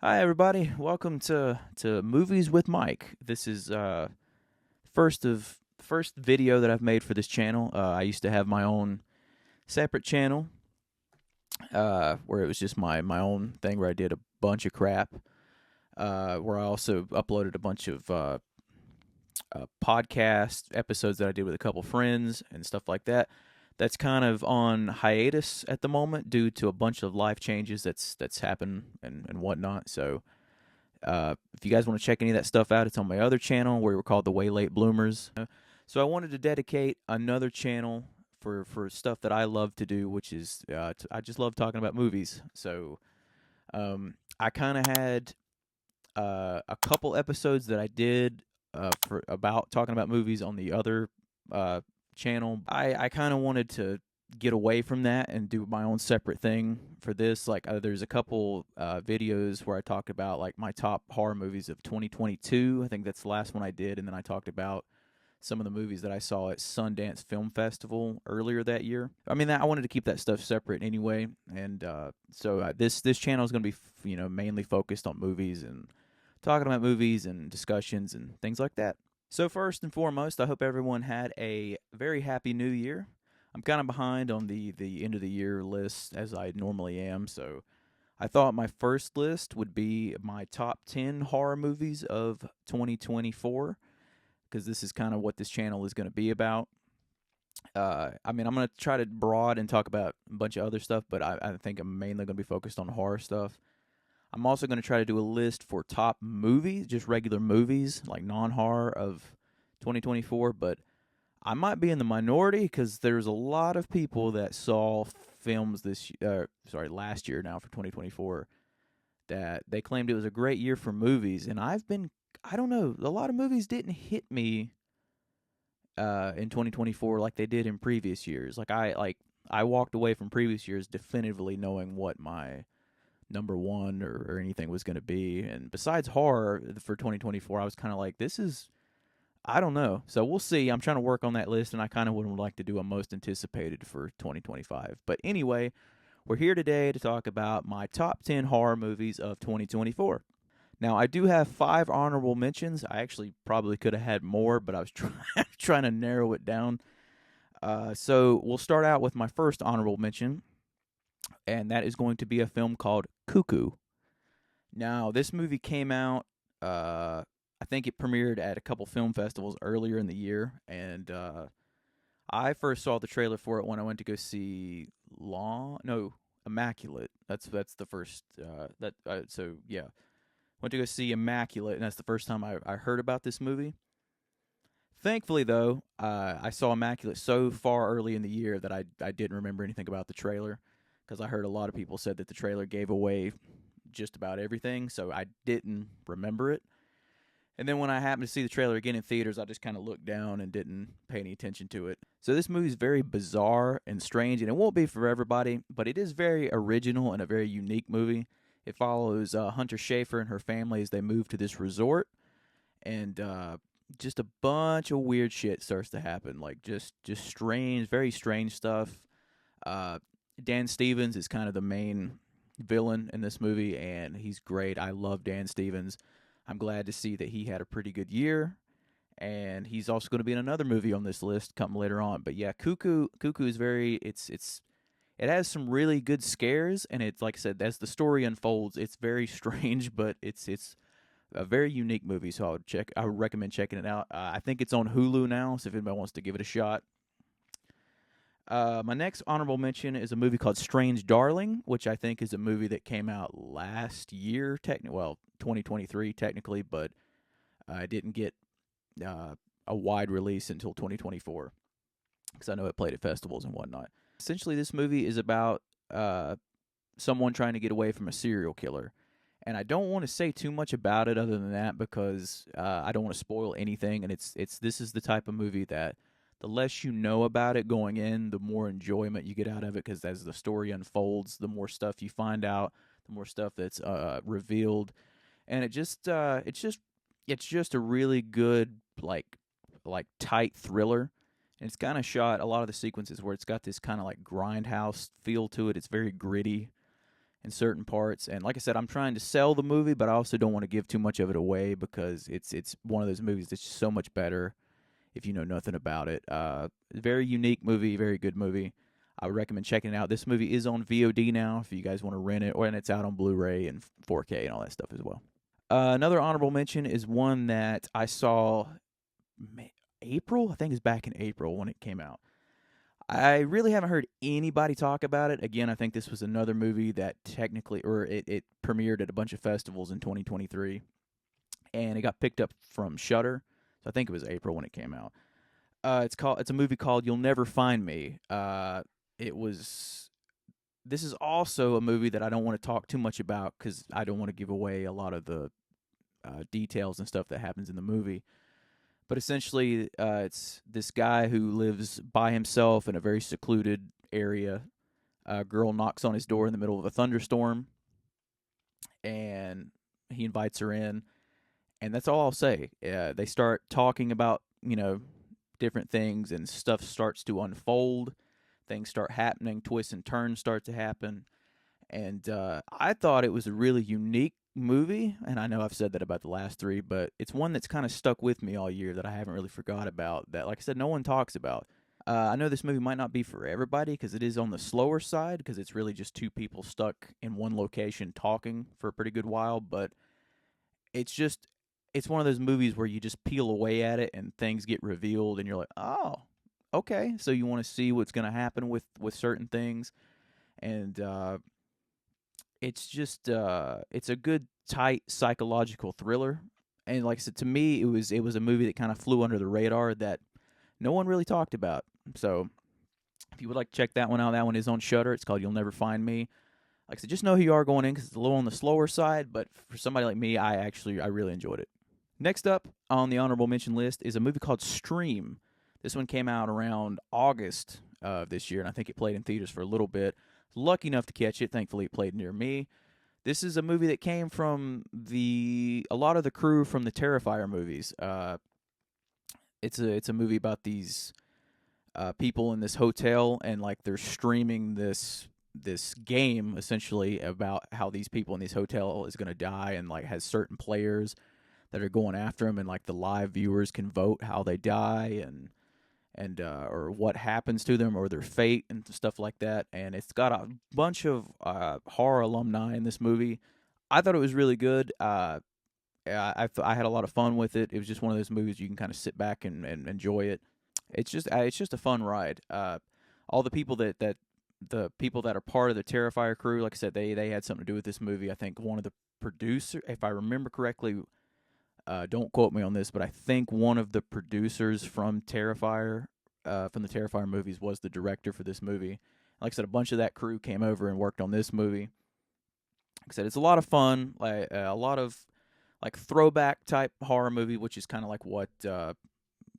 Hi, everybody. Welcome to Movies with Mike. This is first video that I've made for this channel. I used to have my own separate channel where it was just my own thing where I did a bunch of crap. Where I also uploaded a bunch of podcast episodes that I did with a couple friends and stuff like that. That's kind of on hiatus at the moment due to a bunch of life changes that's happened and whatnot. So if you guys want to check any of that stuff out, it's on my other channel where we're called the Way Late Bloomers. So I wanted to dedicate another channel for stuff that I love to do, which is I just love talking about movies. So I kind of had a couple episodes that I did for about talking about movies on the other channel. I kind of wanted to get away from that and do my own separate thing for this. Like there's a couple videos where I talked about like my top horror movies of 2022. I think that's the last one I did, and then I talked about some of the movies that I saw at Sundance Film Festival earlier that year. I mean, I wanted to keep that stuff separate anyway, and so this channel is going to be mainly focused on movies and talking about movies and discussions and things like that. So first and foremost, I hope everyone had a very happy New Year. I'm kind of behind on the end of the year list as I normally am, so I thought my first list would be my top 10 horror movies of 2024 because this is kind of what this channel is going to be about. I mean, I'm going to try to broad and talk about a bunch of other stuff, but I think I'm mainly going to be focused on horror stuff. I'm also going to try to do a list for top movies, just regular movies, like non-horror of 2024, but I might be in the minority because there's a lot of people that saw films last year now for 2024 that they claimed it was a great year for movies, and I don't know, a lot of movies didn't hit me in 2024 like they did in previous years. I walked away from previous years definitively knowing what my number one or anything was going to be, and besides horror for 2024, I was kind of like, this is I don't know. So we'll see. I'm trying to work on that list, and I kind of would like to do a most anticipated for 2025. But anyway, we're here today to talk about my top 10 horror movies of 2024. Now, I do have 5 honorable mentions. I actually probably could have had more, but I was trying to narrow it down. So we'll start out with my first honorable mention, and that is going to be a film called Cuckoo. Now, this movie came out I think it premiered at a couple film festivals earlier in the year, and I first saw the trailer for it when I went to go see Immaculate. That's the first so yeah, went to go see Immaculate, and that's the first time I heard about this movie. Thankfully, though, I saw Immaculate so far early in the year that I didn't remember anything about the trailer because I heard a lot of people said that the trailer gave away just about everything, so I didn't remember it. And then when I happened to see the trailer again in theaters, I just kind of looked down and didn't pay any attention to it. So this movie is very bizarre and strange, and it won't be for everybody, but it is very original and a very unique movie. It follows Hunter Schafer and her family as they move to this resort, and just a bunch of weird shit starts to happen, like just strange, very strange stuff. Dan Stevens is kind of the main villain in this movie, and he's great. I love Dan Stevens. I'm glad to see that he had a pretty good year, and he's also going to be in another movie on this list come later on. But yeah, Cuckoo is very it has some really good scares, and it's like I said, as the story unfolds, it's very strange, but it's a very unique movie. So I would recommend checking it out. I think it's on Hulu now, so if anybody wants to give it a shot. My next honorable mention is a movie called Strange Darling, which I think is a movie that came out last year, 2023 technically, but I didn't get a wide release until 2024 because I know it played at festivals and whatnot. Essentially, this movie is about someone trying to get away from a serial killer. And I don't want to say too much about it other than that because I don't want to spoil anything. And this is the type of movie that the less you know about it going in, the more enjoyment you get out of it because as the story unfolds, the more stuff you find out, the more stuff that's revealed, and it's just a really good like tight thriller. And it's kind of shot a lot of the sequences where it's got this kind of like grindhouse feel to it. It's very gritty, in certain parts. And like I said, I'm trying to sell the movie, but I also don't want to give too much of it away because it's one of those movies that's just so much better if you know nothing about it. Very unique movie, very good movie. I would recommend checking it out. This movie is on VOD now if you guys want to rent it, and it's out on Blu-ray and 4K and all that stuff as well. Another honorable mention is one that I saw April. I think it's back in April when it came out. I really haven't heard anybody talk about it. Again, I think this was another movie that technically, or it premiered at a bunch of festivals in 2023, and it got picked up from Shudder. So I think it was April when it came out. It's a movie called You'll Never Find Me. It was. This is also a movie that I don't want to talk too much about because I don't want to give away a lot of the details and stuff that happens in the movie. But essentially, it's this guy who lives by himself in a very secluded area. A girl knocks on his door in the middle of a thunderstorm, and he invites her in. And that's all I'll say. They start talking about, different things, and stuff starts to unfold. Things start happening. Twists and turns start to happen. And I thought it was a really unique movie, and I know I've said that about the last three, but it's one that's kind of stuck with me all year that I haven't really forgot about, that, like I said, no one talks about. I know this movie might not be for everybody because it is on the slower side because it's really just two people stuck in one location talking for a pretty good while, but it's one of those movies where you just peel away at it and things get revealed and you're like, oh, okay, so you want to see what's going to happen with certain things. And it's a good tight psychological thriller, and like I said, to me it was a movie that kind of flew under the radar that no one really talked about. So if you would like to check that one out, that one is on Shudder. It's called You'll Never Find Me. Like I said, just know who you are going in because it's a little on the slower side, but for somebody like me, I really enjoyed it. Next up on the honorable mention list is a movie called Stream. This one came out around August of this year, and I think it played in theaters for a little bit. Lucky enough to catch it. Thankfully, it played near me. This is a movie that came from a lot of the crew from the Terrifier movies. It's a movie about these people in this hotel, and like they're streaming this game essentially about how these people in this hotel is going to die, and like has certain players that are going after them, and like the live viewers can vote how they die and or what happens to them or their fate and stuff like that. And it's got a bunch of horror alumni in this movie. I thought it was really good. I had a lot of fun with it. It was just one of those movies you can kind of sit back and enjoy it. It's just a fun ride. All the people that the people that are part of the Terrifier crew, like I said, they had something to do with this movie. I think one of the producer, if I remember correctly, don't quote me on this, but I think one of the producers from Terrifier, from the Terrifier movies, was the director for this movie. Like I said, a bunch of that crew came over and worked on this movie. Like I said, it's a lot of fun, like a lot of like throwback type horror movie, which is kind of like what some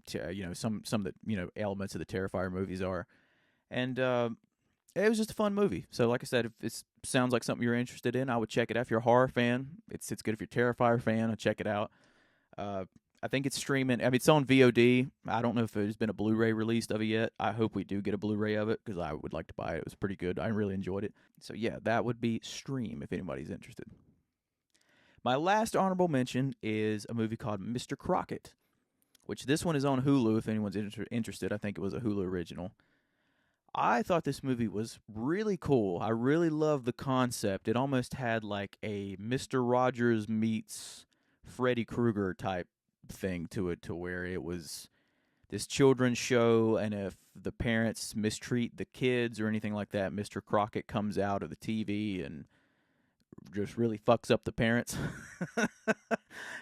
of the elements of the Terrifier movies are, and it was just a fun movie. So, like I said, if it sounds like something you're interested in, I would check it out. If you're a horror fan, it's good. If you're a Terrifier fan, I'll check it out. I think it's streaming. I mean, it's on VOD. I don't know if there's been a Blu-ray released of it yet. I hope we do get a Blu-ray of it because I would like to buy it. It was pretty good. I really enjoyed it. So yeah, that would be Stream if anybody's interested. My last honorable mention is a movie called Mr. Crockett, which this one is on Hulu if anyone's interested. I think it was a Hulu original. I thought this movie was really cool. I really loved the concept. It almost had like a Mr. Rogers meets Freddy Krueger type thing to it, to where it was this children's show, and if the parents mistreat the kids or anything like that, Mr. Crockett comes out of the TV and just really fucks up the parents.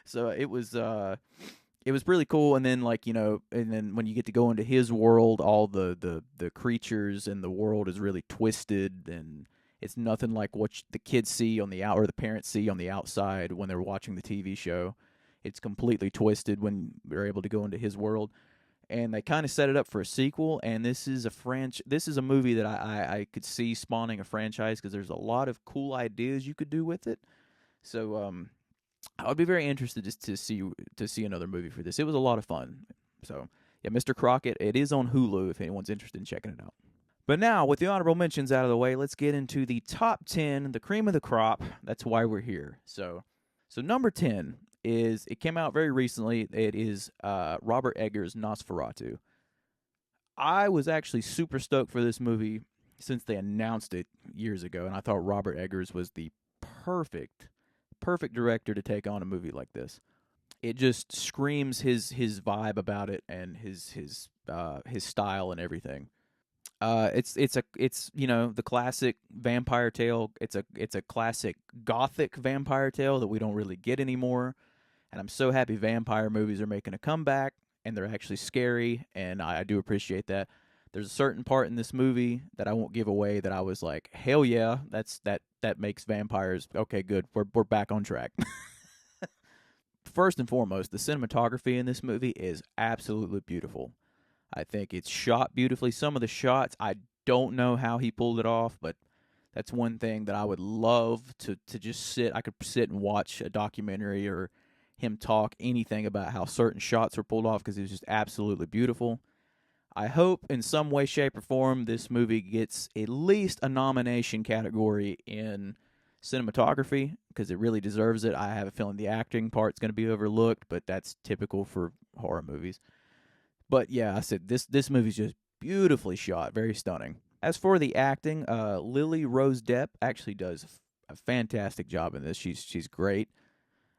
So it was really cool. And then and then when you get to go into his world, all the creatures in the world is really twisted, and it's nothing like what the kids see on the or the parents see on the outside when they're watching the TV show. It's completely twisted when they're able to go into his world, and they kind of set it up for a sequel. And this is a movie that I could see spawning a franchise because there's a lot of cool ideas you could do with it. So I would be very interested to see another movie for this. It was a lot of fun. So yeah, Mr. Crockett. It is on Hulu if anyone's interested in checking it out. But now, with the honorable mentions out of the way, let's get into the top 10, the cream of the crop. That's why we're here. So number 10 is, it came out very recently. It is Robert Eggers' Nosferatu. I was actually super stoked for this movie since they announced it years ago, and I thought Robert Eggers was the perfect director to take on a movie like this. It just screams his vibe about it and his style and everything. It's the classic vampire tale. It's a classic gothic vampire tale that we don't really get anymore. And I'm so happy vampire movies are making a comeback and they're actually scary, and I do appreciate that. There's a certain part in this movie that I won't give away that I was like, hell yeah, that makes vampires okay. Good, we're back on track. First and foremost, the cinematography in this movie is absolutely beautiful. I think it's shot beautifully. Some of the shots, I don't know how he pulled it off, but that's one thing that I would love to just sit. I could sit and watch a documentary or him talk anything about how certain shots were pulled off because it was just absolutely beautiful. I hope in some way, shape, or form this movie gets at least a nomination category in cinematography because it really deserves it. I have a feeling the acting part's going to be overlooked, but that's typical for horror movies. But yeah, I said this movie's just beautifully shot, very stunning. As for the acting, Lily Rose Depp actually does a fantastic job in this. She's great.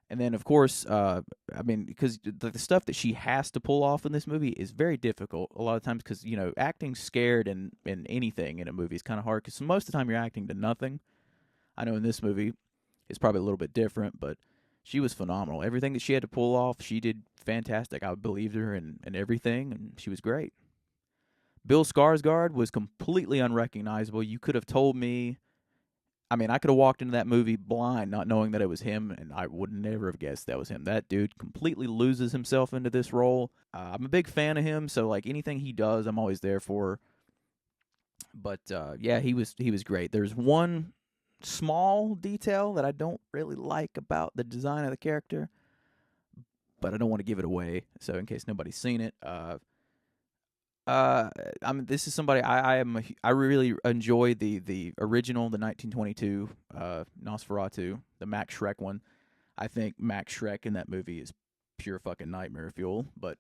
And then, of course, I mean, because the stuff that she has to pull off in this movie is very difficult a lot of times because, acting scared in anything in a movie is kind of hard because most of the time you're acting to nothing. I know in this movie it's probably a little bit different, but she was phenomenal. Everything that she had to pull off, she did fantastic. I believed her in everything, and she was great. Bill Skarsgård was completely unrecognizable. You could have told me, I mean, I could have walked into that movie blind, not knowing that it was him, and I would never have guessed that was him. That dude completely loses himself into this role. I'm a big fan of him, so like anything he does, I'm always there for. But yeah, he was great. There's one small detail that I don't really like about the design of the character, but I don't want to give it away. So in case nobody's seen it, uh, I mean, this is somebody I really enjoy the original, the 1922 Nosferatu, the Max Shrek one. I think Max Shrek in that movie is pure fucking nightmare fuel. But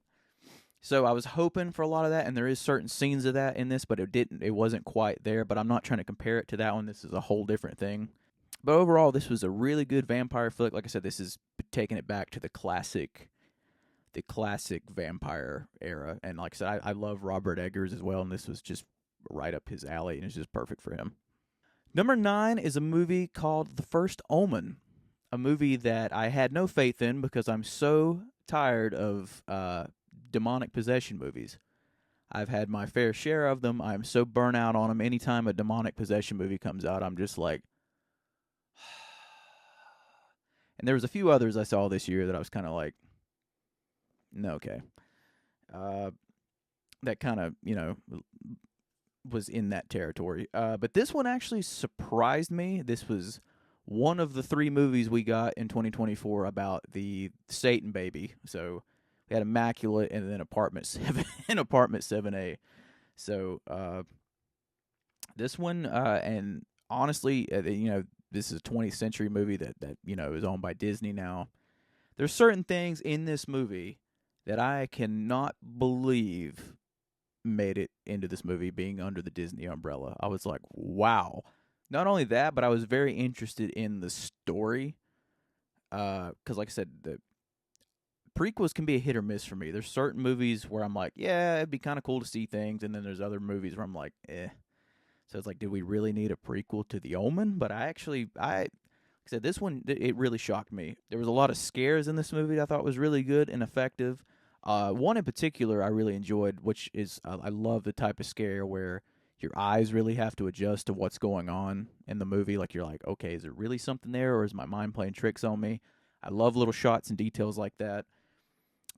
so I was hoping for a lot of that, and there is certain scenes of that in this, but it wasn't quite there. But I'm not trying to compare it to that one. This is a whole different thing. But overall, this was a really good vampire flick. Like I said, this is taking it back to the classic vampire era. And like I said, I love Robert Eggers as well, and this was just right up his alley, and it's just perfect for him. Number 9 is a movie called The First Omen, a movie that I had no faith in because I'm so tired of demonic possession movies. I've had my fair share of them. I'm so burnt out on them. Anytime a demonic possession movie comes out, I'm just like, and there was a few others I saw this year that I was kind of like, no, okay. Uh, that kind of, was in that territory. But this one actually surprised me. This was one of the 3 movies we got in 2024 about the Satan baby. So we had Immaculate and then Apartment 7 and Apartment 7A. So this one, and honestly, this is a 20th century movie that is owned by Disney now. There's certain things in this movie that I cannot believe made it into this movie being under the Disney umbrella. I was like, wow. Not only that, but I was very interested in the story. Because, like I said, the prequels can be a hit or miss for me. There's certain movies where I'm like, yeah, it'd be kind of cool to see things. And then there's other movies where I'm like, eh. So it's like, did we really need a prequel to The Omen? But I said this one, it really shocked me. There was a lot of scares in this movie that I thought was really good and effective. One in particular I really enjoyed, which is I love the type of scare where your eyes really have to adjust to what's going on in the movie. Like you're like, okay, is there really something there, or is my mind playing tricks on me? I love little shots and details like that.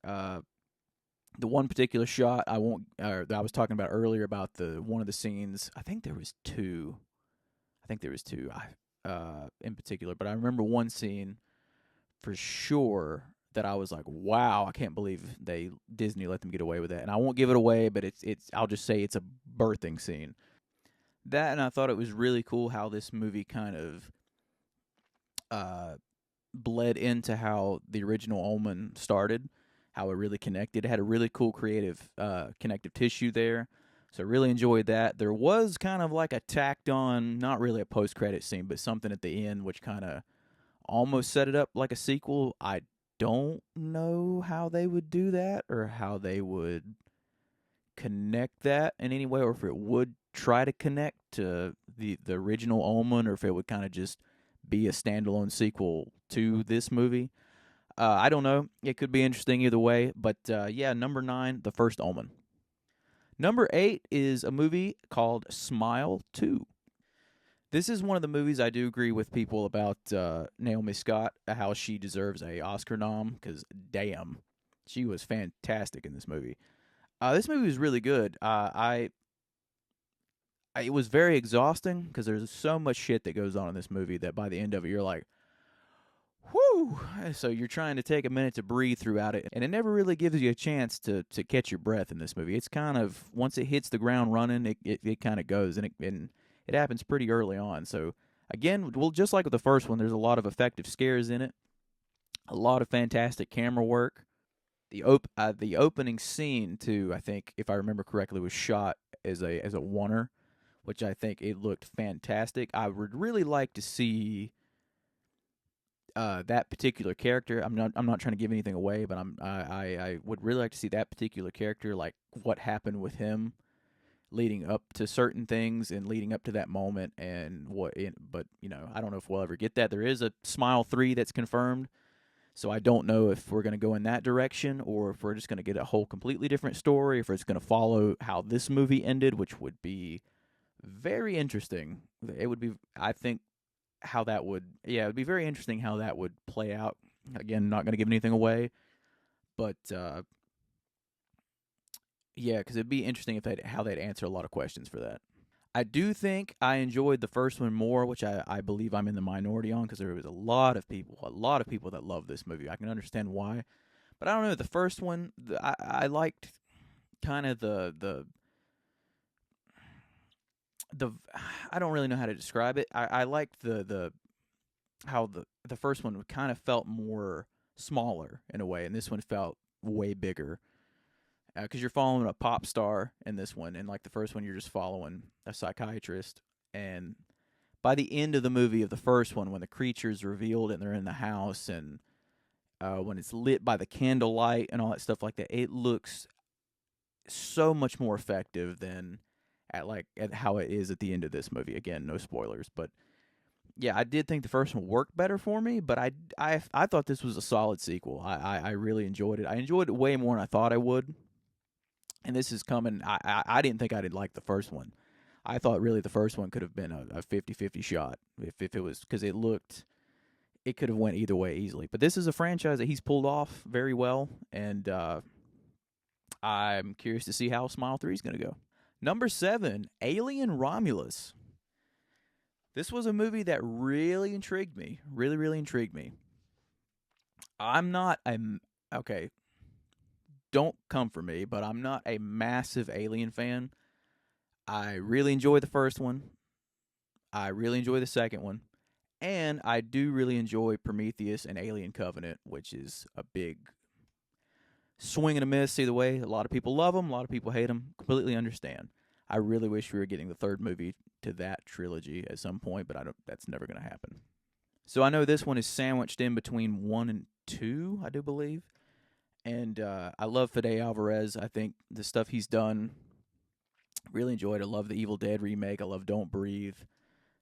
Uh, the one particular shot that I was talking about earlier about the one of the scenes. I think there was two. In particular, but I remember one scene for sure that I was like, wow, I can't believe Disney let them get away with that. And I won't give it away, but it's I'll just say it's a birthing scene. That, and I thought it was really cool how this movie kind of uh, bled into how the original Omen started, how it really connected. It had a really cool creative connective tissue there. So I really enjoyed that. There was kind of like a tacked on, not really a post credit scene, but something at the end which kind of almost set it up like a sequel. I don't know how they would do that or how they would connect that in any way, or if it would try to connect to the original Omen, or if it would kind of just be a standalone sequel to this movie. I don't know. It could be interesting either way. But yeah, number 9, The First Omen. Number 8 is a movie called Smile 2. This is one of the movies I do agree with people about Naomi Scott, how she deserves a Oscar nom, because damn, she was fantastic in this movie. This movie was really good. It was very exhausting because there's so much shit that goes on in this movie that by the end of it, you're like, whew. So you're trying to take a minute to breathe throughout it, and it never really gives you a chance to catch your breath in this movie. It's kind of, once it hits the ground running, it kind of goes, and it happens pretty early on. So again, well, just like with the first one, there's a lot of effective scares in it, a lot of fantastic camera work. The opening scene too, I think, if I remember correctly, was shot as a oneer, which I think it looked fantastic. I would really like to see that particular character. I'm not trying to give anything away, but I would really like to see that particular character, like what happened with him leading up to certain things and leading up to that moment, and but I don't know if we'll ever get that. There is a Smile 3 that's confirmed. So I don't know if we're going to go in that direction, or if we're just going to get a whole completely different story, if it's going to follow how this movie ended, which would be very interesting. It would be, I think, how that would, yeah, it would be very interesting how that would play out. Again, not going to give anything away, but yeah, because it'd be interesting if how they'd answer a lot of questions for that. I do think I enjoyed the first one more, which I believe I'm in the minority on, because there was a lot of people that love this movie. I can understand why, but I don't know. The first one, I liked kind of the I don't really know how to describe it. I liked the how the first one kind of felt more smaller in a way, and this one felt way bigger. Because you're following a pop star in this one, and like the first one, you're just following a psychiatrist. And by the end of the movie of the first one, when the creature's revealed and they're in the house, and when it's lit by the candlelight and all that stuff like that, it looks so much more effective than at how it is at the end of this movie. Again, no spoilers, but yeah, I did think the first one worked better for me, but I thought this was a solid sequel. I really enjoyed it. I enjoyed it way more than I thought I would. And this is coming. I didn't think I'd like the first one. I thought really the first one could have been a 50-50 shot if it was, because it could have went either way easily. But this is a franchise that he's pulled off very well, and I'm curious to see how Smile 3 is going to go. Number 7, Alien Romulus. This was a movie that really intrigued me. Really, really intrigued me. I'm not a okay. Don't come for me, but I'm not a massive Alien fan. I really enjoy the first one. I really enjoy the second one. And I do really enjoy Prometheus and Alien Covenant, which is a big swing and a miss either way. A lot of people love them, a lot of people hate them. Completely understand. I really wish we were getting the third movie to that trilogy at some point, but I don't. That's never going to happen. So I know this one is sandwiched in between 1 and 2, I do believe. And I love Fede Alvarez. I think the stuff he's done, really enjoyed. I love the Evil Dead remake. I love Don't Breathe.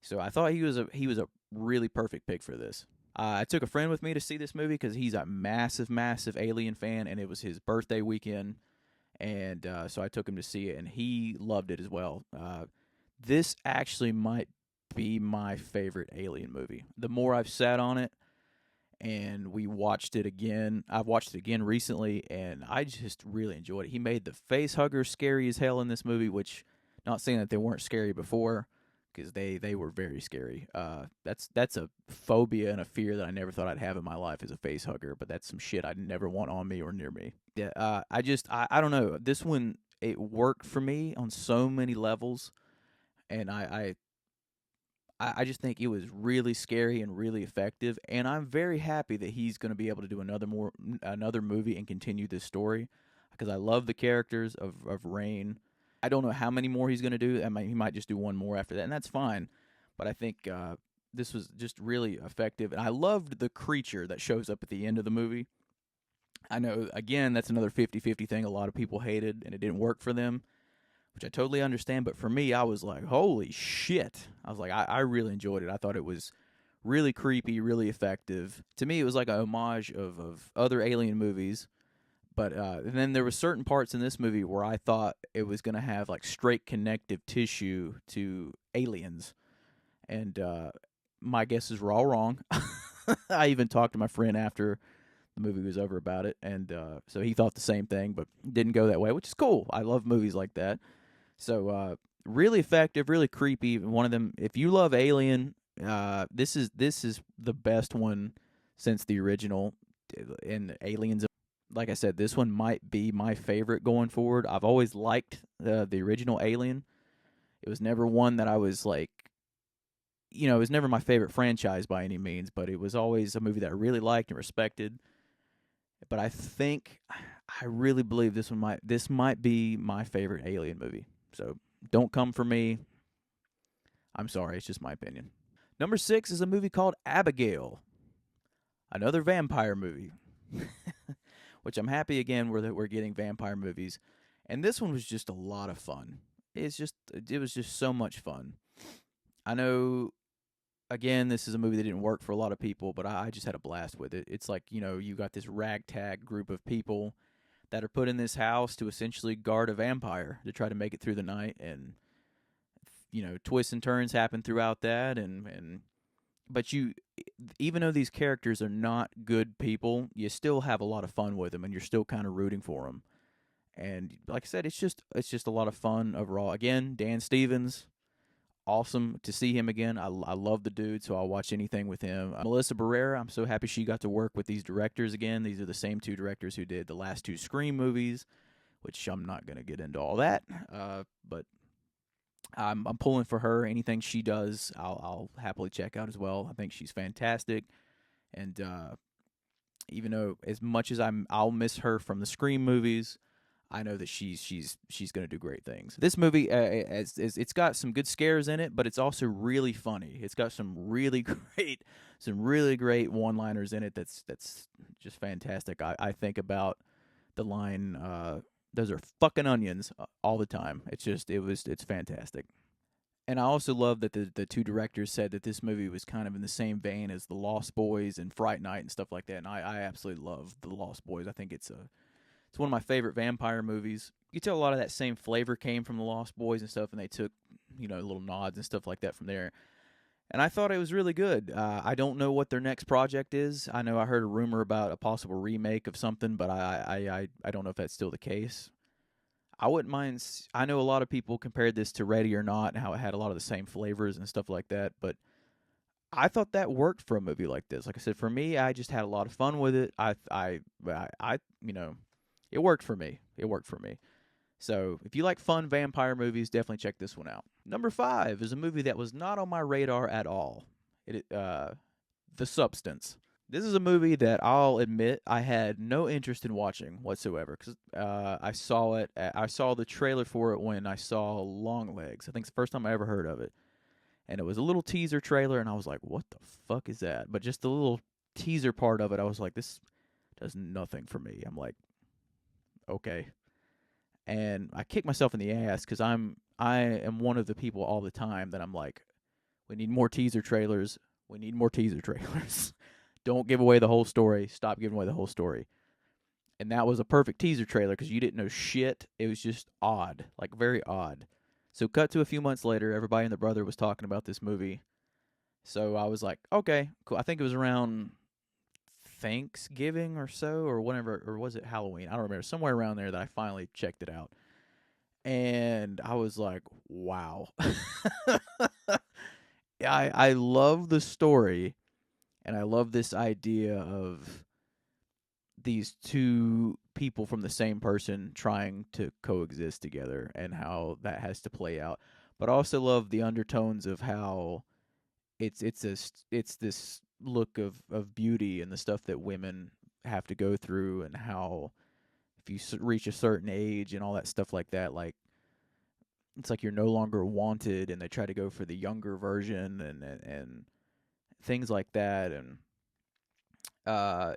So I thought he was a really perfect pick for this. I took a friend with me to see this movie because he's a massive, massive Alien fan, and it was his birthday weekend, and so I took him to see it, and he loved it as well. This actually might be my favorite Alien movie. The more I've sat on it, and we watched it again. I've watched it again recently, and I just really enjoyed it. He made the face huggers scary as hell in this movie, which, not saying that they weren't scary before, because they were very scary. That's a phobia and a fear that I never thought I'd have in my life as a face hugger, but that's some shit I'd never want on me or near me. Yeah, I don't know. This one, it worked for me on so many levels, and I just think it was really scary and really effective, and I'm very happy that he's going to be able to do another movie and continue this story because I love the characters of Rain. I don't know how many more he's going to do. He might just do one more after that, and that's fine. But I think this was just really effective, and I loved the creature that shows up at the end of the movie. I know, again, that's another 50-50 thing. A lot of people hated, and it didn't work for them, which I totally understand. But for me, I was like, holy shit. I was like, I really enjoyed it. I thought it was really creepy, really effective. To me, it was like a homage of other alien movies. But and then there were certain parts in this movie where I thought it was going to have like straight connective tissue to Aliens. And my guesses were all wrong. I even talked to my friend after the movie was over about it. And so he thought the same thing, but didn't go that way, which is cool. I love movies like that. So really effective, really creepy. One of them. If you love Alien, this is the best one since the original. In Aliens, like I said, this one might be my favorite going forward. I've always liked the original Alien. It was never one that I was like, it was never my favorite franchise by any means, but it was always a movie that I really liked and respected. But I really believe this might be my favorite Alien movie. So don't come for me. I'm sorry, it's just my opinion. Number 6 is a movie called Abigail, another vampire movie, which I'm happy again we're getting vampire movies, and this one was just a lot of fun. It was just so much fun. I know. Again, this is a movie that didn't work for a lot of people, but I just had a blast with it. It's like, you got this ragtag group of people that are put in this house to essentially guard a vampire to try to make it through the night, and twists and turns happen throughout that, but even though these characters are not good people, you still have a lot of fun with them, and you're still kind of rooting for them. And like I said, it's just a lot of fun overall. Again, Dan Stevens, awesome to see him again. I love the dude, so I'll watch anything with him. Melissa Barrera, I'm so happy she got to work with these directors again. These are the same two directors who did the last two Scream movies, which I'm not going to get into all that. But I'm pulling for her. Anything she does, I'll happily check out as well. I think she's fantastic, and even though as much as I'll miss her from the Scream movies, I know that she's going to do great things. This movie, it's got some good scares in it, but it's also really funny. It's got some really great one-liners in it. That's just fantastic. I think about the line, "Those are fucking onions," all the time. It's fantastic. And I also love that the two directors said that this movie was kind of in the same vein as The Lost Boys and Fright Night and stuff like that. And I absolutely love The Lost Boys. I think it's one of my favorite vampire movies. You can tell a lot of that same flavor came from The Lost Boys and stuff, and they took, little nods and stuff like that from there. And I thought it was really good. I don't know what their next project is. I know I heard a rumor about a possible remake of something, but I don't know if that's still the case. I wouldn't mind. I know a lot of people compared this to Ready or Not and how it had a lot of the same flavors and stuff like that, but I thought that worked for a movie like this. Like I said, for me, I just had a lot of fun with it. It worked for me. It worked for me. So if you like fun vampire movies, definitely check this one out. Number 5 is a movie that was not on my radar at all. The Substance. This is a movie that I'll admit I had no interest in watching whatsoever because I saw it. I saw the trailer for it when I saw Longlegs. I think it's the first time I ever heard of it, and it was a little teaser trailer, and I was like, "What the fuck is that?" But just the little teaser part of it, I was like, "This does nothing for me." I'm like, "Okay," and I kicked myself in the ass because I am one of the people all the time that I'm like, "We need more teaser trailers. We need more teaser trailers." Don't give away the whole story. Stop giving away the whole story. And that was a perfect teaser trailer because you didn't know shit. It was just odd, like very odd. So cut to a few months later, everybody and their brother was talking about this movie. So I was like, okay, cool. I think it was around Thanksgiving or so, or whatever, or was it Halloween? I don't remember. Somewhere around there that I finally checked it out. And I was like, wow. I love the story. And I love this idea of these two people from the same person trying to coexist together and how that has to play out. but I also love the undertones of how it's this look of beauty and the stuff that women have to go through, and how if you reach a certain age and all that stuff like that, like it's like you're no longer wanted, and they try to go for the younger version, and things like that. And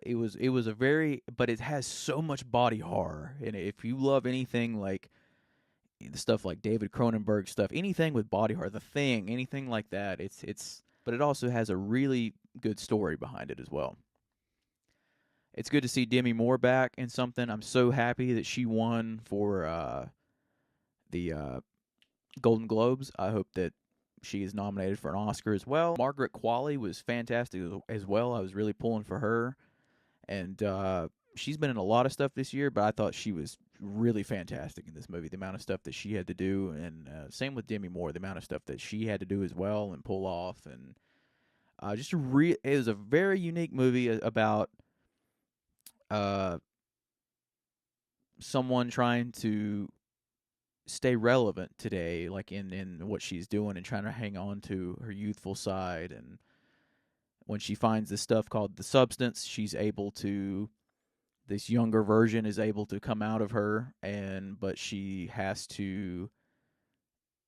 it was a very, but it has so much body horror. And if you love anything like the stuff like David Cronenberg stuff, anything with body horror, The Thing, anything like that, it's but it also has a really good story behind it as well. It's good to see Demi Moore back in something. I'm so happy that she won for the Golden Globes. I hope that she is nominated for an Oscar as well. Margaret Qualley was fantastic as well. I was really pulling for her, and she's been in a lot of stuff this year, but I thought she was really fantastic in this movie. The amount of stuff that she had to do, and same with Demi Moore, the amount of stuff that she had to do as well and pull off, and it was a very unique movie about uh, someone trying to stay relevant today, like in what she's doing, and trying to hang on to her youthful side. And when she finds this stuff called the substance, she's able to, this younger version is able to come out of her, and but she has to,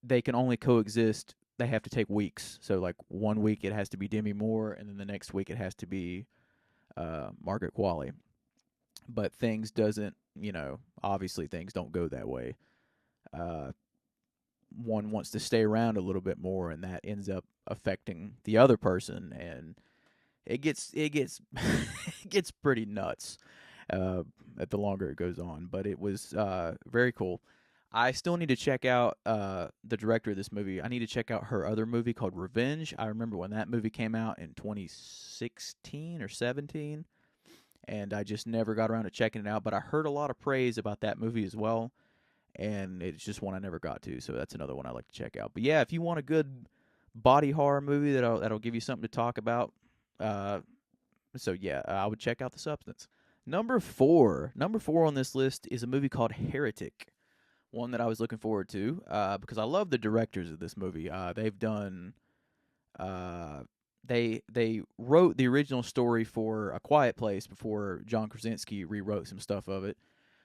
they can only coexist. They have to take weeks. So like one week it has to be Demi Moore, and then the next week it has to be Margaret Qualley. But things doesn't, obviously things don't go that way. Uh, One wants to stay around a little bit more, and that ends up affecting the other person, and it gets it gets pretty nuts at the longer it goes on. But it was very cool. I still need to check out the director of this movie. I need to check out her other movie called Revenge. I remember when that movie came out in 2016 or 17, and I just never got around to checking it out. But I heard a lot of praise about that movie as well, and it's just one I never got to. So that's another one I like to check out. But yeah, if you want a good body horror movie that'll give you something to talk about, so yeah, I would check out The Substance. Number four on this list is a movie called Heretic. One that I was looking forward to because I love the directors of this movie. They've done they wrote the original story for A Quiet Place before John Krasinski rewrote some stuff of it.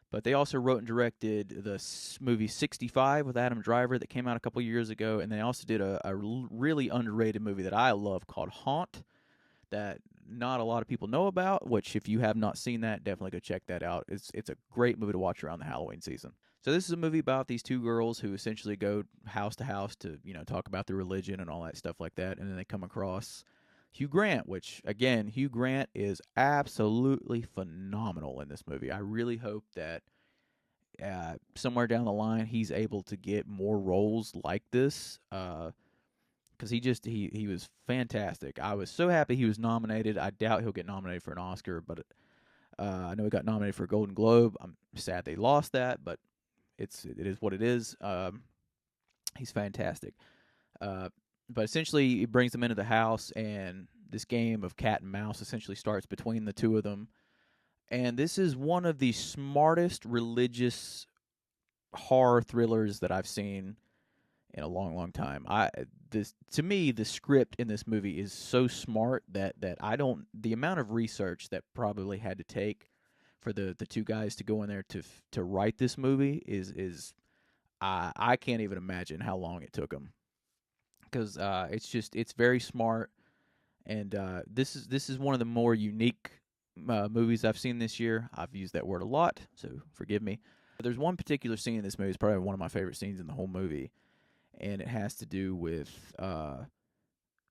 But they also wrote and directed the movie 65 with Adam Driver that came out a couple years ago, and they also did a really underrated movie that I love called Haunt that not a lot of people know about, which if you have not seen that, definitely go check that out. It's a great movie to watch around the Halloween season. So this is a movie about these two girls who essentially go house to house to, talk about their religion and all that stuff like that, and then they come across Hugh Grant, which again, Hugh Grant is absolutely phenomenal in this movie. I really hope that somewhere down the line he's able to get more roles like this. Because he was fantastic. I was so happy he was nominated. I doubt he'll get nominated for an Oscar, but I know he got nominated for a Golden Globe. I'm sad they lost that, but it is what it is. He's fantastic. But essentially, he brings them into the house, and this game of cat and mouse essentially starts between the two of them. And this is one of the smartest religious horror thrillers that I've seen in a long, long time. To me, the script in this movie is so smart that I don't, the amount of research that probably had to take for the two guys to go in there to write this movie is I can't even imagine how long it took them, because it's very smart, and this is one of the more unique movies I've seen this year. I've used that word a lot, so forgive me. There's one particular scene in this movie. It's probably one of my favorite scenes in the whole movie, and it has to do with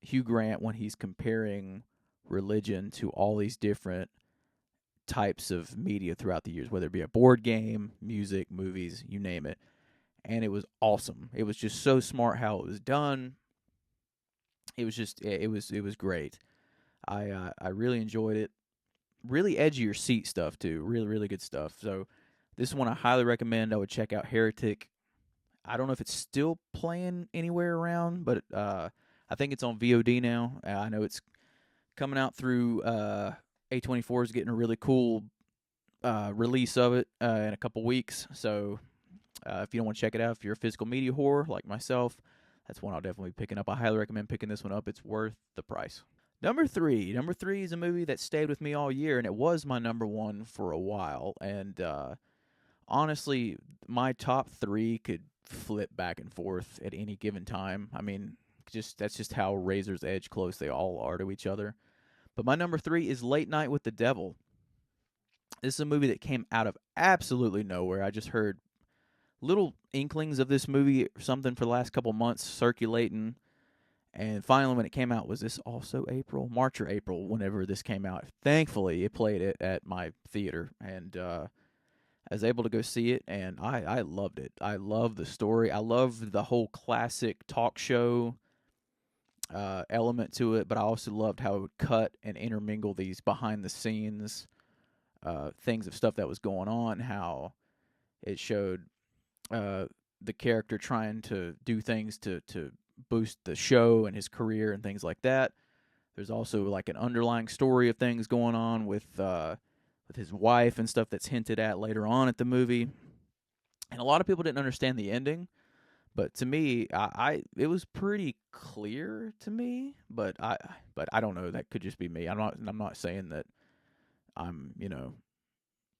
Hugh Grant when he's comparing religion to all these different types of media throughout the years, whether it be a board game, music, movies, you name it. And it was awesome. It was just so smart how it was done. It was great. I really enjoyed it. Really edge of your seat stuff too. Really, really good stuff. So this one I highly recommend. I would check out Heretic. I don't know if it's still playing anywhere around, but I think it's on VOD now. I know it's coming out through A24 is getting a really cool release of it in a couple weeks. So if you don't want to check it out, if you're a physical media whore like myself, That's one I'll definitely be picking up. I highly recommend picking this one up. It's worth the price. Number three is a movie that stayed with me all year, and it was my number one for a while. And honestly, my top three could flip back and forth at any given time. I mean, that's just how razor's edge close they all are to each other. But my number three is Late Night with the Devil. This is a movie that came out of absolutely nowhere. I just heard little inklings of this movie, something for the last couple months circulating. And finally, when it came out, was this also April? March or April, whenever this came out. Thankfully, it played it at my theater, and I was able to go see it, and I loved it. I love the story. I love the whole classic talk show element to it, but I also loved how it would cut and intermingle these behind-the-scenes things of stuff that was going on, how it showed the character trying to do things to boost the show and his career and things like that. There's also like an underlying story of things going on with his wife and stuff that's hinted at later on at the movie. And a lot of people didn't understand the ending, but to me, it was pretty clear to me. But I don't know. That could just be me. I'm not saying that I'm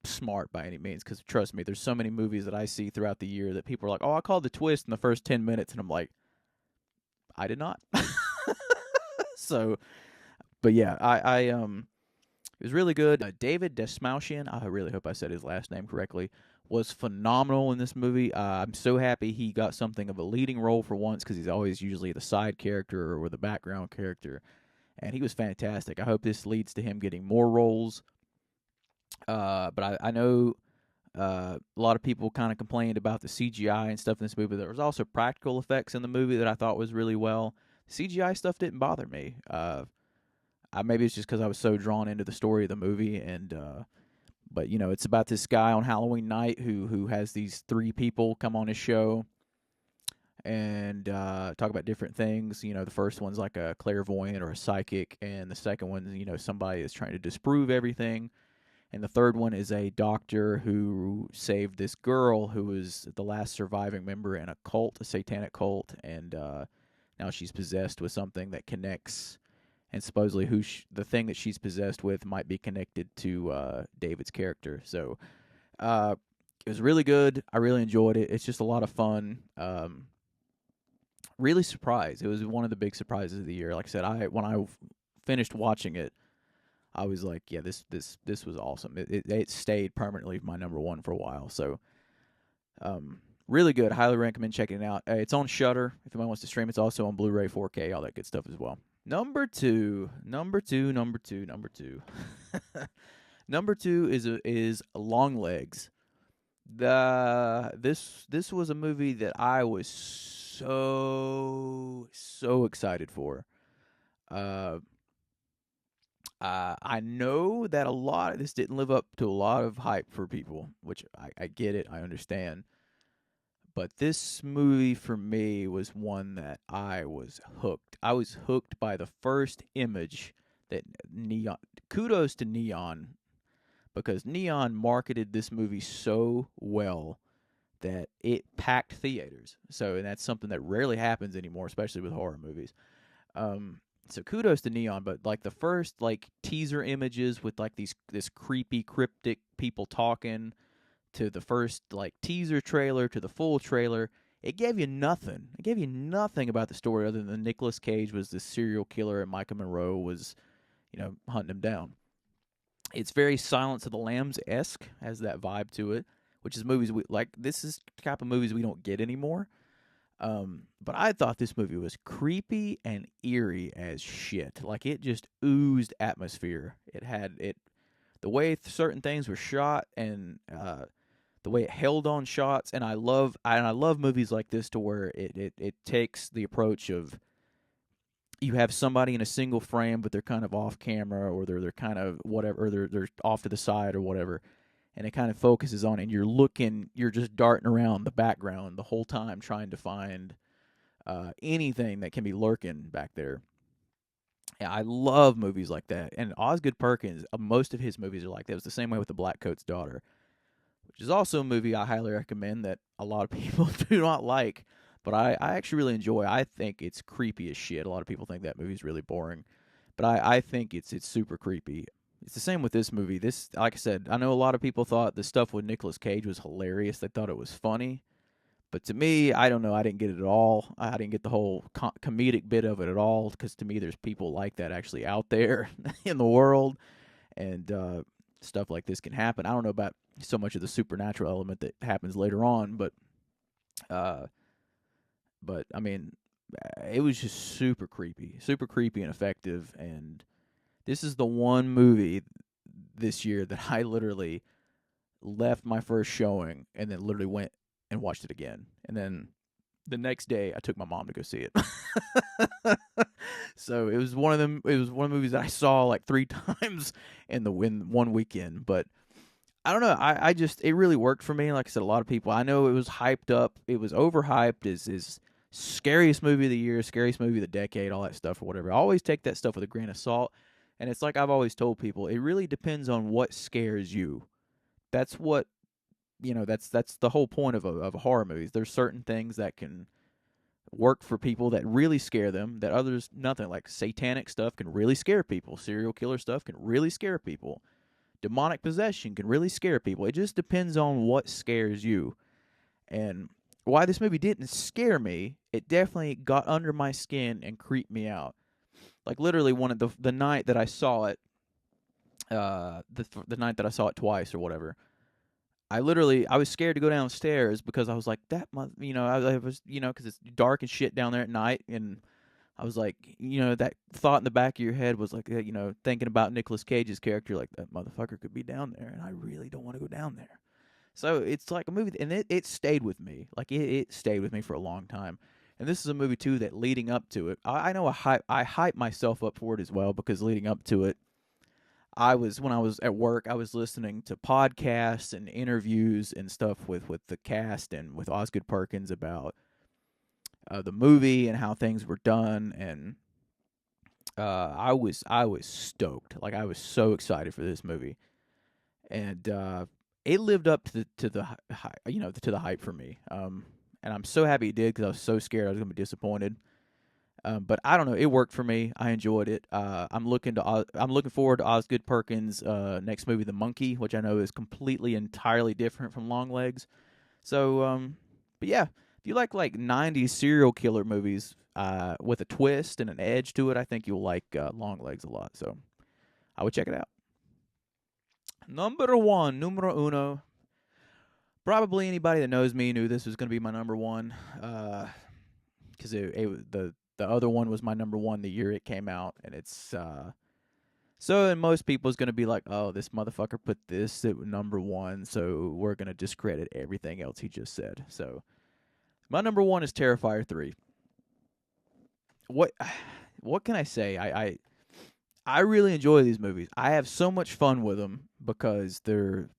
smart by any means, because trust me, there's so many movies that I see throughout the year that people are like, "Oh, I called the twist in the first 10 minutes," and I'm like, I did not. So, but yeah, it was really good. David Desmouchian, I really hope I said his last name correctly, was phenomenal in this movie. I'm so happy he got something of a leading role for once, because he's always usually the side character or the background character, and he was fantastic. I hope this leads to him getting more roles. But I know a lot of people kind of complained about the CGI and stuff in this movie. There was also practical effects in the movie that I thought was really well. CGI stuff didn't bother me. Maybe it's just because I was so drawn into the story of the movie, and but it's about this guy on Halloween night who has these three people come on his show and talk about different things. The first one's like a clairvoyant or a psychic, and the second one's somebody is trying to disprove everything. And the third one is a doctor who saved this girl who was the last surviving member in a cult, a satanic cult, and now she's possessed with something that connects, and supposedly the thing that she's possessed with might be connected to David's character. So it was really good. I really enjoyed it. It's just a lot of fun. Really surprised. It was one of the big surprises of the year. Like I said, when I finished watching it, I was like, yeah, this was awesome. It stayed permanently my number one for a while. So, really good. Highly recommend checking it out. It's on Shudder if anyone wants to stream. It's also on Blu-ray, 4K, all that good stuff as well. Number two. Number two is Long Legs. This was a movie that I was so excited for. I know that a lot of this didn't live up to a lot of hype for people, which I get it, I understand. But this movie for me was one that I was hooked. I was hooked by the first image that Neon. Kudos to Neon, because Neon marketed this movie so well that it packed theaters. And that's something that rarely happens anymore, especially with horror movies. So kudos to Neon, but like the first teaser images with this creepy cryptic people talking, to the first teaser trailer to the full trailer, it gave you nothing. It gave you nothing about the story other than Nicolas Cage was the serial killer and Micah Monroe was, hunting him down. It's very Silence of the Lambs-esque, has that vibe to it, which is movies this is the type of movies we don't get anymore. But I thought this movie was creepy and eerie as shit. It just oozed atmosphere. The way certain things were shot, and the way it held on shots. And I love movies like this to where it takes the approach of, you have somebody in a single frame, but they're kind of off camera, or they're kind of whatever, or they're off to the side or whatever. And it kind of focuses on it, and you're just darting around the background the whole time trying to find anything that can be lurking back there. Yeah, I love movies like that. And Osgood Perkins, most of his movies are like that. It was the same way with The Black Coat's Daughter, which is also a movie I highly recommend that a lot of people do not like. But I actually really enjoy. I think it's creepy as shit. A lot of people think that movie's really boring, but I think it's super creepy. It's the same with this movie. This, like I said, I know a lot of people thought the stuff with Nicolas Cage was hilarious. They thought it was funny. But to me, I don't know. I didn't get it at all. I didn't get the whole comedic bit of it at all, because to me, there's people like that actually out there in the world, and stuff like this can happen. I don't know about so much of the supernatural element that happens later on, uh, but I mean, it was just super creepy and effective. And this is the one movie this year that I literally left my first showing and then literally went and watched it again. And then the next day, I took my mom to go see it. So it was one of them. It was one of the movies that I saw like 3 times in one weekend. But I don't know. I just, it really worked for me. Like I said, a lot of people, I know it was hyped up. It was overhyped. Is scariest movie of the year, scariest movie of the decade, all that stuff or whatever. I always take that stuff with a grain of salt. And it's like I've always told people, it really depends on what scares you. That's what, that's the whole point of horror movies. There's certain things that can work for people that really scare them, that others nothing. Like satanic stuff can really scare people. Serial killer stuff can really scare people. Demonic possession can really scare people. It just depends on what scares you. And why this movie didn't scare me, it definitely got under my skin and creeped me out. Like literally one of the night that I saw it, the night that I saw it twice or whatever, I was scared to go downstairs because I was like, I was, because it's dark and shit down there at night. And I was like, that thought in the back of your head was like, thinking about Nicolas Cage's character, like that motherfucker could be down there. And I really don't want to go down there. So it's like a movie, and it stayed with me. Like it stayed with me for a long time. And this is a movie too that leading up to it, I know I hype myself up for it as well, because leading up to it, when I was at work, I was listening to podcasts and interviews and stuff with the cast and with Osgood Perkins about the movie and how things were done. And I was stoked. Like I was so excited for this movie, and it lived up to the to the hype for me. And I'm so happy it did, because I was so scared I was gonna be disappointed. But I don't know. It worked for me. I enjoyed it. I'm looking forward to Osgood Perkins' next movie, The Monkey, which I know is completely entirely different from Longlegs. So, but yeah, if you like 90s serial killer movies with a twist and an edge to it, I think you'll like Longlegs a lot. So I would check it out. Number one, numero uno. Probably anybody that knows me knew this was going to be my number one, because the other one was my number one the year it came out, and it's and most people's gonna be like, oh, this motherfucker put this at number one, so we're gonna discredit everything else he just said. So my number one is Terrifier 3. What can I say? I really enjoy these movies. I have so much fun with them because they're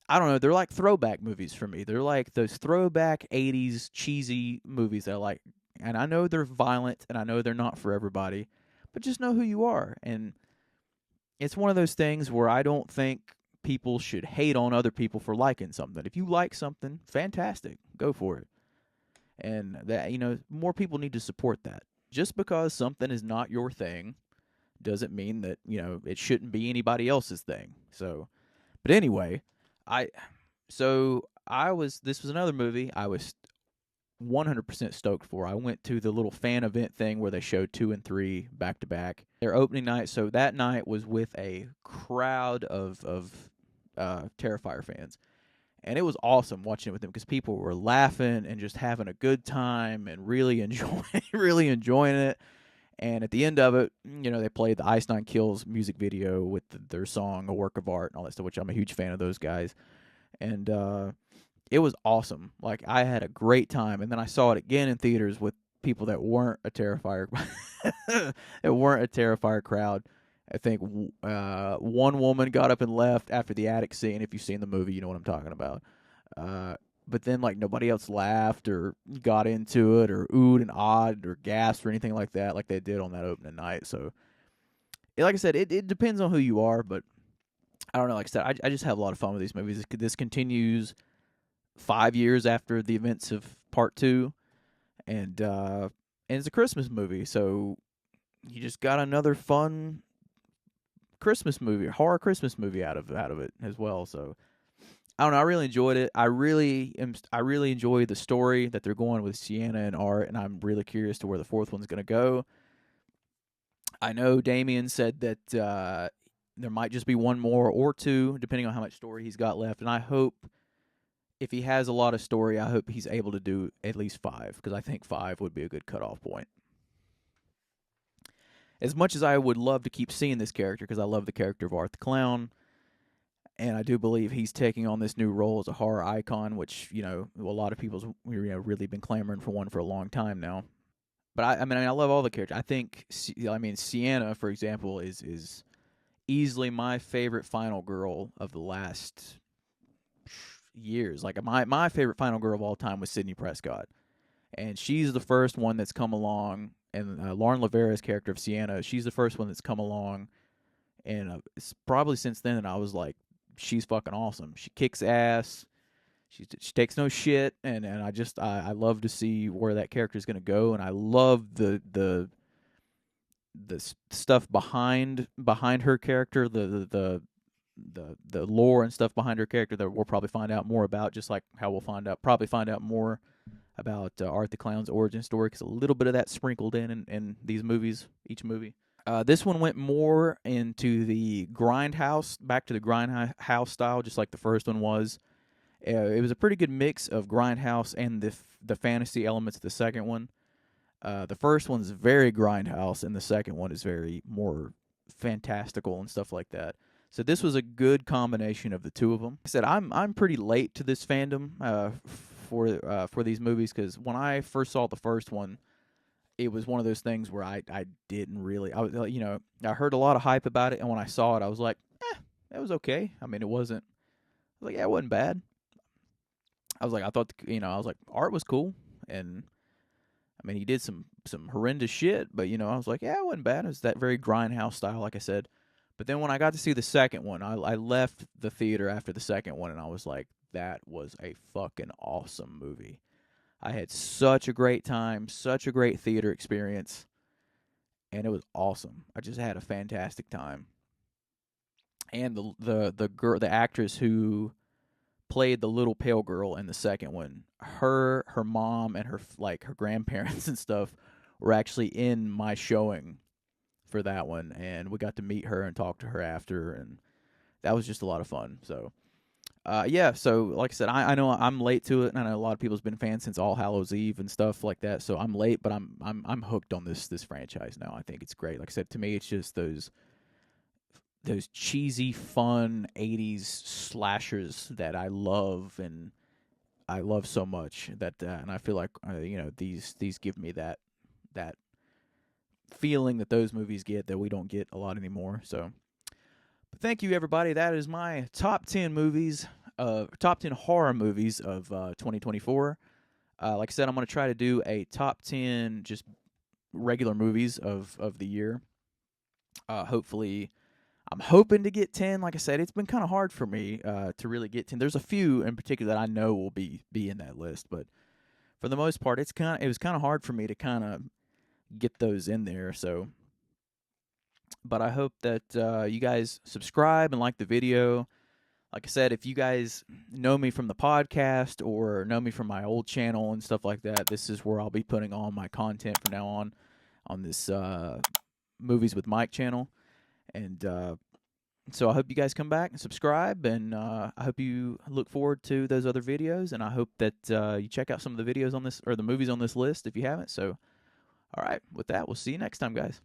I don't know, they're like throwback movies for me. They're like those throwback 80s cheesy movies that I like. And I know they're violent, and I know they're not for everybody, but just know who you are. And it's one of those things where I don't think people should hate on other people for liking something. If you like something, fantastic, go for it. And that, more people need to support that. Just because something is not your thing doesn't mean that, it shouldn't be anybody else's thing. So, but anyway, this was another movie I was 100% stoked for. I went to the little fan event thing where they showed 2 and 3 back to back. Their opening night, so that night was with a crowd of Terrifier fans, and it was awesome watching it with them because people were laughing and just having a good time and really enjoying it. And at the end of it, they played the Ice Nine Kills music video with their song "A Work of Art" and all that stuff, which I'm a huge fan of those guys, and it was awesome. Like, I had a great time, and then I saw it again in theaters with people that weren't a Terrifier, crowd. I think one woman got up and left after the attic scene. If you've seen the movie, you know what I'm talking about. But then, nobody else laughed or got into it or oohed and awed or gasped or anything like that, like they did on that opening night. So, like I said, it depends on who you are, but I don't know. Like I said, I just have a lot of fun with these movies. This continues 5 years after the events of Part 2, and it's a Christmas movie, so you just got another fun Christmas movie, horror Christmas movie out of it as well. So I don't know. I really enjoyed it. I really enjoy the story that they're going with Sienna and Art, and I'm really curious to where the fourth one's going to go. I know Damien said that there might just be one more or two, depending on how much story he's got left. And I hope if he has a lot of story, I hope he's able to do at least 5, because I think 5 would be a good cutoff point. As much as I would love to keep seeing this character, because I love the character of Art the Clown, and I do believe he's taking on this new role as a horror icon, which, a lot of people's really been clamoring for one for a long time now. But I mean, I love all the characters. I think, Sienna, for example, is easily my favorite final girl of the last years. Like, my favorite final girl of all time was Sidney Prescott, and she's the first one that's come along. And Lauren Lavera's character of Sienna, she's the first one that's come along, and it's probably since then that I was like, she's fucking awesome. She kicks ass. She takes no shit, and I love to see where that character is going to go, and I love the stuff behind her character, the lore and stuff behind her character that we'll probably find out more about, just like how we'll probably find out more about Art the Clown's origin story, because a little bit of that sprinkled in these movies, each movie. This one went more into the grindhouse, back to the grindhouse style, just like the first one was. It was a pretty good mix of grindhouse and the fantasy elements of the second one. The first one's very grindhouse, and the second one is very more fantastical and stuff like that. So this was a good combination of the two of them. Like I said, I'm pretty late to this fandom for these movies, because when I first saw the first one, it was one of those things where I didn't really, I heard a lot of hype about it, and when I saw it, I was like, it was okay. I mean, it wasn't, I was like, yeah, it wasn't bad. I was like, I thought, I was like, Art was cool, and I mean, he did some horrendous shit, but I was like, yeah, it wasn't bad. It was that very grindhouse style, like I said. But then when I got to see the second one, I left the theater after the second one, and I was like, that was a fucking awesome movie. I had such a great time, such a great theater experience, and it was awesome. I just had a fantastic time. And the actress who played the little pale girl in the second one, her mom and her grandparents and stuff were actually in my showing for that one, and we got to meet her and talk to her after, and that was just a lot of fun. So yeah, so like I said, I know I'm late to it, and I know a lot of people's been fans since All Hallows Eve and stuff like that. So I'm late, but I'm hooked on this franchise now. I think it's great. Like I said, to me, it's just those cheesy, fun '80s slashers that I love, and I love so much that, and I feel like these give me that feeling that those movies get that we don't get a lot anymore. So. But thank you, everybody. That is my top 10 movies, top 10 horror movies of 2024. Like I said, I'm going to try to do a top 10 just regular movies of the year. Hopefully, I'm hoping to get 10. Like I said, it's been kind of hard for me to really get 10. There's a few in particular that I know will be in that list, but for the most part, it was kind of hard for me to kind of get those in there. So. But I hope that you guys subscribe and like the video. Like I said, if you guys know me from the podcast or know me from my old channel and stuff like that, this is where I'll be putting all my content from now on this Movies with Mike channel. And so I hope you guys come back and subscribe, and I hope you look forward to those other videos, and I hope that you check out some of the videos on this, or the movies on this list if you haven't. So, all right, with that, we'll see you next time, guys.